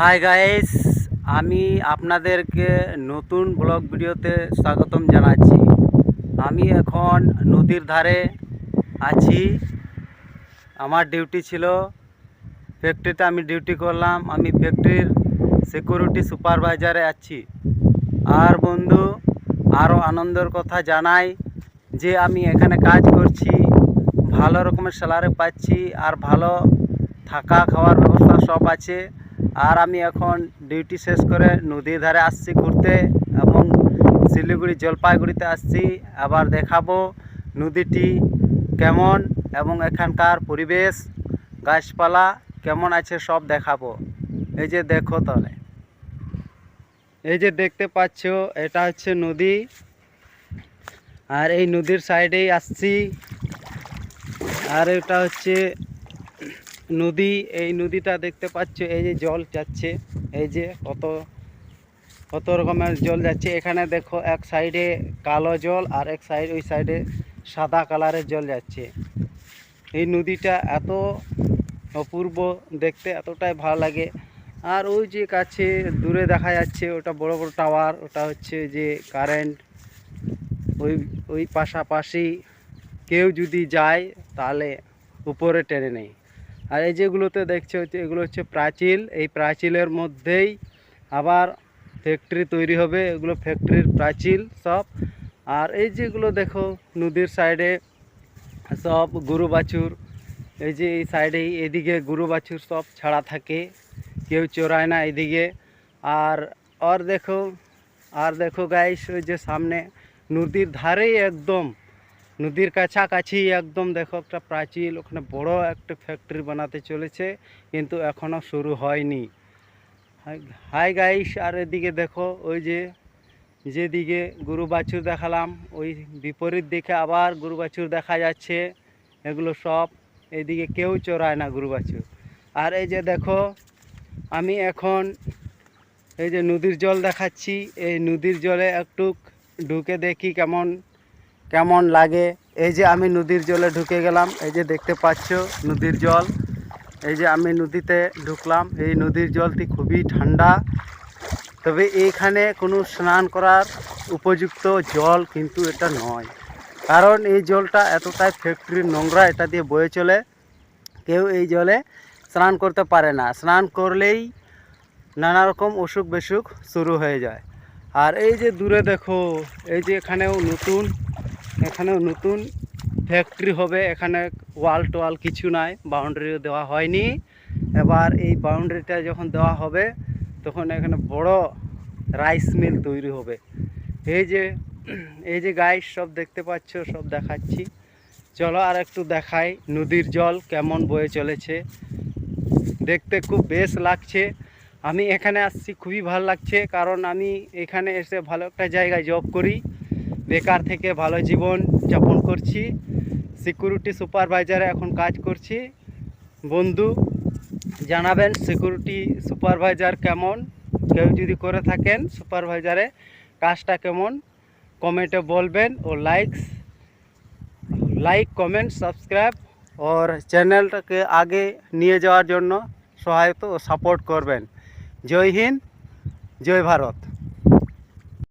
Hi guys, আমি আপনাদেরকে নতুন ব্লগ ভিডিওতে স্বাগতম জানাচ্ছি। আমি এখন নদীর ধারে আছি। আমার ডিউটি ছিল ফ্যাক্টরিতে, আমি ডিউটি করলাম। আমি ফ্যাক্টরির সিকিউরিটি সুপারভাইজারে আছি। আর বন্ধু, আরও আনন্দের কথা জানাই যে আমি এখানে কাজ করছি, ভালো রকমের স্যালারি পাচ্ছি, আর ভালো থাকা খাওয়ার ব্যবস্থা সব আছে। আর আমি এখন ডিউটি শেষ করে নদীর ধারে আসছি ঘুরতে, এবং শিলিগুড়ি জলপাইগুড়িতে আসছি। আবার দেখাবো নদীটি কেমন এবং এখানকার পরিবেশ গাছপালা কেমন আছে সব দেখাবো। এই যে দেখো, তাহলে এই যে দেখতে পাচ্ছ, এটা হচ্ছে নদী। আর এই নদীর সাইডেই আসছি। আর এটা হচ্ছে নদী। এই নদীটা দেখতে পাচ্ছ, এই যে জল যাচ্ছে, এই যে কত কত রকমের জল যাচ্ছে। এখানে দেখো, এক সাইডে কালো জল আর এক সাইড ওই সাইডে সাদা কালারের জল যাচ্ছে। এই নদীটা এত অপূর্ব দেখতে, এতটাই ভালো লাগে। আর ওই যে কাছে দূরে দেখা যাচ্ছে, ওটা বড় বড় টাওয়ার, ওটা হচ্ছে যে কারেন্ট। ওই ওই পাশাপাশি কেউ যদি যায় তাহলে উপরে টেনে নেই। আর এই যেগুলোতে দেখছো, এগুলো হচ্ছে প্রাচীর। এই প্রাচীরের মধ্যেই আবার ফ্যাক্টরি তৈরি হবে। এগুলো ফ্যাক্টরির প্রাচীর সব। আর এই যেগুলো দেখো নদীর সাইডে সব গরু বাছুর। এই যে এই সাইডেই এদিকে গরু বাছুর সব ছাড়া থাকে, কেউ চড়ায় না এদিকে। আর দেখো গাইস, ওই যে সামনে নদীর ধারেই একদম নদীর কাছাকাছি একদম দেখো একটা প্রাচীর, ওখানে বড় একটা ফ্যাক্টরি বানাতে চলেছে, কিন্তু এখনও শুরু হয়নি। হাই গাইস, আর এদিকে দেখো, ওই যে যেদিকে গরু বাছুর দেখালাম, ওই বিপরীত দিকে আবার গরু বাছুর দেখা যাচ্ছে। এগুলো সব এইদিকে কেউ চড়ায় না গরু বাছুর। আর এই যে দেখো, আমি এখন এই যে নদীর জল দেখাচ্ছি। এই নদীর জলে একটু ঢুকে দেখি কেমন কেমন লাগে। এই যে আমি নদীর জলে ঢুকে গেলাম। এই যে দেখতে পাচ্ছ নদীর জল। এই যে আমি নদীতে ঢুকলাম। এই নদীর জলটি খুবই ঠান্ডা, তবে এইখানে কোনো স্নান করার উপযুক্ত জল কিন্তু এটা নয়। কারণ এই জলটা এতটাই ফ্যাক্টরির নোংরা, এটা দিয়ে বয়ে চলে। কেউ এই জলে স্নান করতে পারে না। স্নান করলেই নানা রকম অসুখ বিসুখ শুরু হয়ে যায়। আর এই যে দূরে দেখো, এই যে এখানেও নতুন ফ্যাক্টরি হবে। এখানে ওয়াল টোয়াল কিছু নাই, বাউন্ডারিও দেওয়া হয়নি। এবার এই বাউন্ডারিটা যখন দেওয়া হবে, তখন এখানে বড় রাইস মিল তৈরি হবে। এই যে গাইস সব দেখতে পাচ্ছ, সব দেখাচ্ছি। চলো আর একটু দেখাই নদীর জল কেমন বয়ে চলেছে। দেখতে খুব বেশ লাগছে। আমি এখানে আসছি, খুবই ভালো লাগছে, কারণ আমি এখানে এসে ভালো একটা জায়গায় জব করি, বেকার থেকে ভালো জীবন যাপন করছি। সিকিউরিটি সুপারভাইজারে এখন কাজ করছি। বন্ধু, জানাবেন সিকিউরিটি সুপারভাইজার কেমন, কেউ যদি করে থাকেন সুপারভাইজারে কাজটা কেমন, কমেন্টে বলবেন। ও লাইক কমেন্ট সাবস্ক্রাইব और চ্যানেলটাকে আগে নিয়ে যাওয়ার জন্য সহায়তা ও সাপোর্ট করবেন। জয় হিন্দ, জয় ভারত।